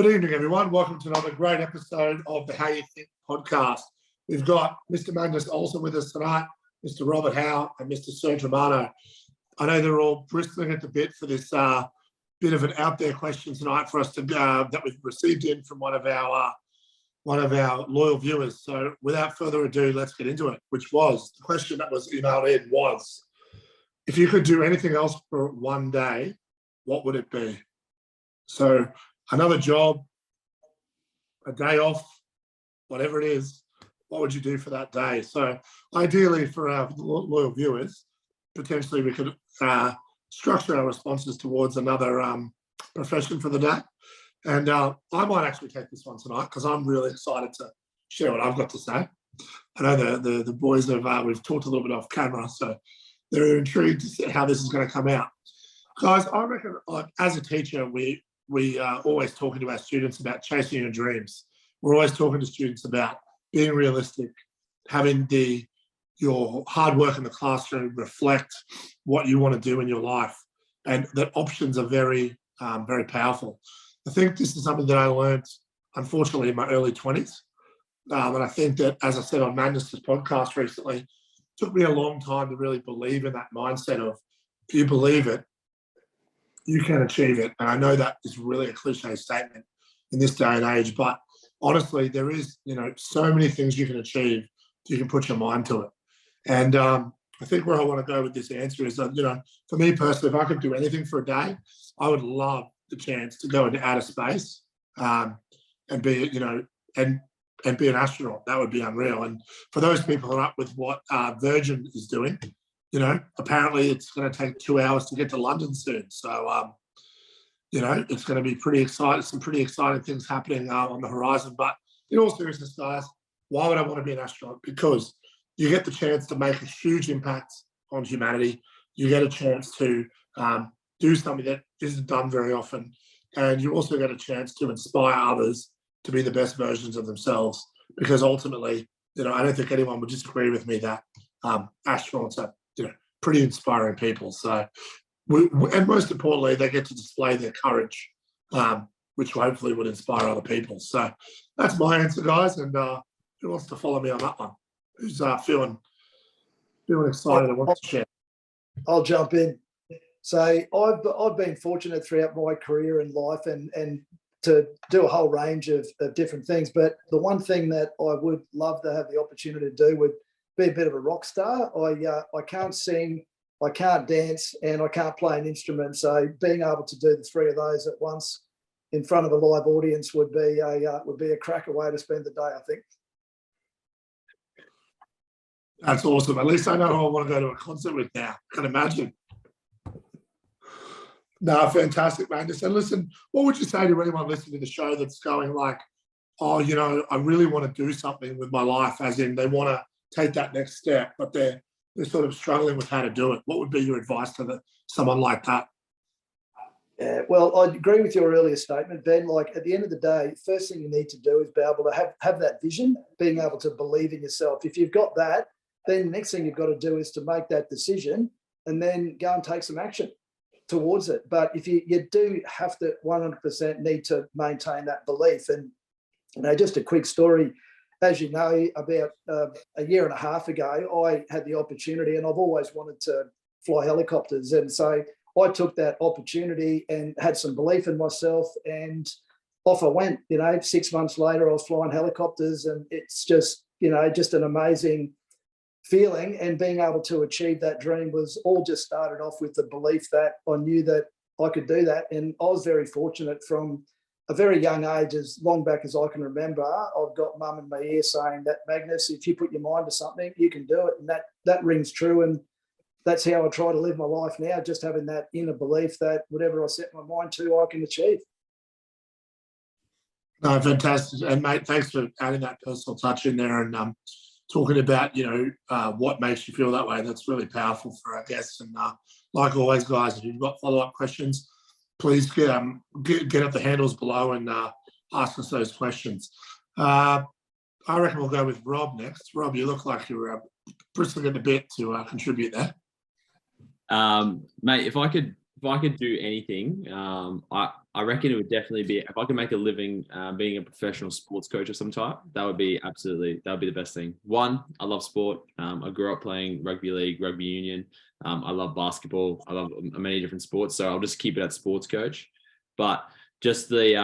Good evening, everyone. Welcome to another great episode of the How You Think podcast. We've got Mr. Magnus Olson with us tonight, Mr. Robert Haugh, and Mr. Serge Romano. I know they're all bristling at the bit for this bit of an out there question tonight for us to that we've received in from one of our loyal viewers. So without further ado, let's get into it. Which was the question that was emailed in was, if you could do anything else for one day, what would it be? So another job, a day off, whatever it is, what would you do for that day? So ideally for our loyal viewers, potentially we could structure our responses towards another profession for the day. And I might actually take this one tonight because I'm really excited to share what I've got to say. I know the boys we've talked a little bit off camera, so they're intrigued to see how this is going to come out. Guys, I reckon as a teacher, we are always talking to our students about chasing your dreams. We're always talking to students about being realistic, having your hard work in the classroom reflect what you want to do in your life, and that options are very, very powerful. I think this is something that I learned, unfortunately, in my early 20s. And I think that, as I said on Magnus's podcast recently, it took me a long time to really believe in that mindset of, if you believe it, you can achieve it. And I know that is really a cliche statement in this day and age, but honestly, there is, so many things you can achieve if you can put your mind to it. And I think where I want to go with this answer is that, for me personally, if I could do anything for a day, I would love the chance to go into outer space and be, and be an astronaut. That would be unreal. And for those people who are up with what Virgin is doing, apparently it's going to take 2 hours to get to London soon. So, it's going to be pretty exciting, some pretty exciting things happening on the horizon. But in all seriousness, guys, why would I want to be an astronaut? Because you get the chance to make a huge impact on humanity. You get a chance to do something that isn't done very often. And you also get a chance to inspire others to be the best versions of themselves. Because ultimately, I don't think anyone would disagree with me that astronauts are, pretty inspiring people. So, and most importantly, they get to display their courage, which hopefully would inspire other people. So that's my answer, guys. And who wants to follow me on that one? Who's feeling excited and wants to share? I'll jump in. So I've been fortunate throughout my career and life and to do a whole range of different things. But the one thing that I would love to have the opportunity to do would be a bit of a rock star. I can't sing, I can't dance, and I can't play an instrument. So being able to do the three of those at once in front of a live audience would be a cracker way to spend the day, I think. That's awesome. At least I know who I want to go to a concert with now. I can imagine. No, fantastic, Magnus. And listen, what would you say to anyone listening to the show that's going like, oh, I really want to do something with my life, as in they want to take that next step, but they're sort of struggling with how to do it? What would be your advice to someone like that? Yeah, well, I agree with your earlier statement, Ben. Like, at the end of the day, first thing you need to do is be able to have that vision, being able to believe in yourself. If you've got that, then the next thing you've got to do is to make that decision and then go and take some action towards it. But if you do have to 100% need to maintain that belief. And just a quick story, as you know, about a year and a half ago, I had the opportunity, and I've always wanted to fly helicopters. And so I took that opportunity and had some belief in myself, and off I went. 6 months later, I was flying helicopters, and it's just an amazing feeling. And being able to achieve that dream was all just started off with the belief that I knew that I could do that. And I was very fortunate from a very young age, as long back as I can remember. I've got mum in my ear saying that, Magnus, if you put your mind to something, you can do it. And that rings true. And that's how I try to live my life now, just having that inner belief that whatever I set my mind to, I can achieve. No, fantastic. And mate, thanks for adding that personal touch in there and talking about, what makes you feel that way. That's really powerful for our guests. And like always, guys, if you've got follow-up questions, please get at the handles below and ask us those questions. I reckon we'll go with Rob next. Rob, you look like you're bristling at the bit to contribute there. Mate, if I could if I could do anything, I reckon it would definitely be if I could make a living being a professional sports coach of some type. That would be the best thing. One, I love sport. I grew up playing rugby league, rugby union. I love basketball. I love many different sports. So I'll just keep it at sports coach. But just the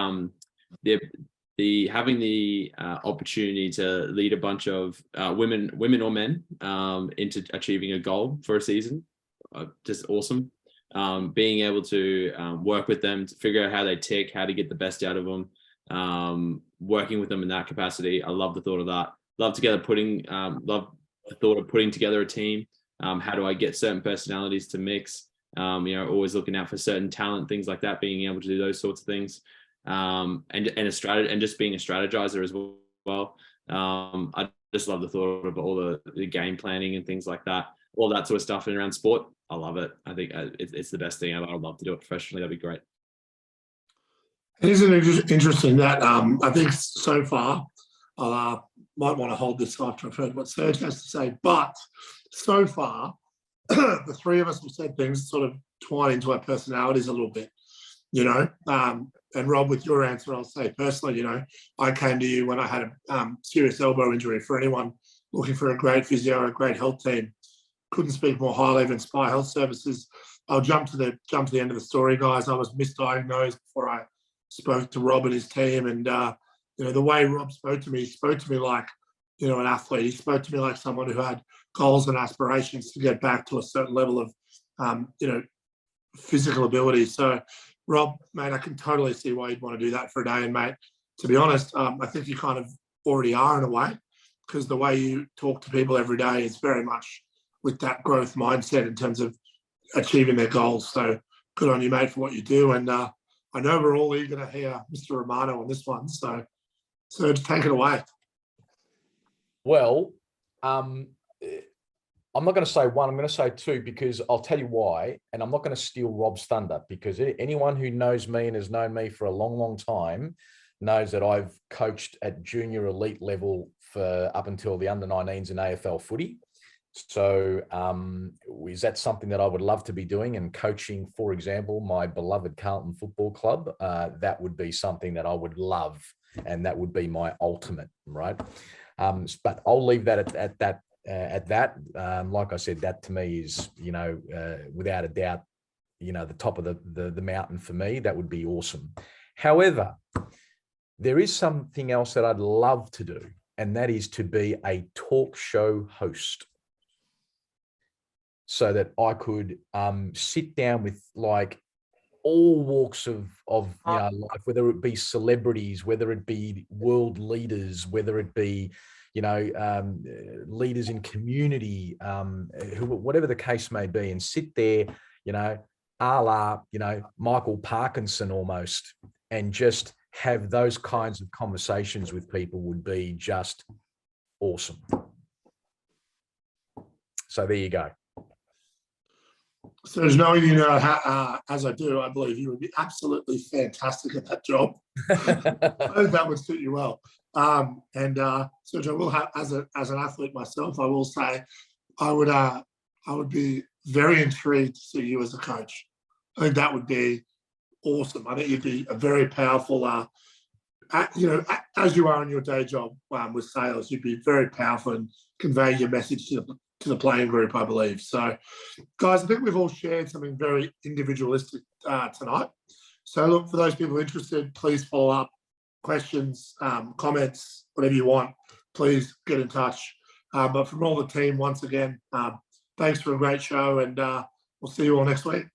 having the opportunity to lead a bunch of women or men into achieving a goal for a season, just awesome. Being able to work with them to figure out how they tick, how to get the best out of them, working with them in that capacity. I love the thought of that. Love the thought of putting together a team. How do I get certain personalities to mix? Always looking out for certain talent, things like that, being able to do those sorts of things. And just being a strategizer as well. I just love the thought of all the game planning and things like that, all that sort of stuff and around sport. I love it. I think it's the best thing. I'd love to do it professionally. That'd be great. Isn't it interesting that I think so far, I might want to hold this after I've heard what Serge has to say, but so far, the three of us have said things sort of twine into our personalities a little bit, and Rob, with your answer, I'll say personally, I came to you when I had a serious elbow injury. For anyone looking for a great physio or a great health team, couldn't speak more highly of Inspire Health Services. I'll jump to the end of the story, guys. I was misdiagnosed before I spoke to Rob and his team, and the way Rob spoke to me like an athlete. He spoke to me like someone who had goals and aspirations to get back to a certain level of physical ability. So, Rob, mate, I can totally see why you'd want to do that for a day. And, mate, to be honest, I think you kind of already are in a way, because the way you talk to people every day is very much with that growth mindset in terms of achieving their goals. So good on you, mate, for what you do. And I know we're all eager to hear Mr. Romano on this one. So take it away. Well, I'm not going to say one, I'm going to say two, because I'll tell you why. And I'm not going to steal Rob's thunder, because anyone who knows me and has known me for a long, long time knows that I've coached at junior elite level for up until the under-19s in AFL footy. So is that something that I would love to be doing, and coaching, for example, my beloved Carlton Football Club? That would be something that I would love, and that would be my ultimate, right? But I'll leave that at that. Like I said, that to me is, without a doubt, the top of the mountain for me. That would be awesome. However, there is something else that I'd love to do, and that is to be a talk show host, so that I could sit down with like all walks of life, whether it be celebrities, whether it be world leaders, whether it be leaders in community, whatever the case may be, and sit there, a la, Michael Parkinson almost, and just have those kinds of conversations with people would be just awesome. So there you go. So knowing how, as I do, I believe you would be absolutely fantastic at that job. I think that would suit you well. Serge, I will have, as an athlete myself, I will say I would be very intrigued to see you as a coach. I think that would be awesome. I think you'd be a very powerful, as you are in your day job with sales, you'd be very powerful and convey your message to the playing group, I believe. So, guys, I think we've all shared something very individualistic tonight. So, look, for those people interested, please follow up. Questions, comments, whatever you want, please get in touch. But from all the team, once again, thanks for a great show, and we'll see you all next week.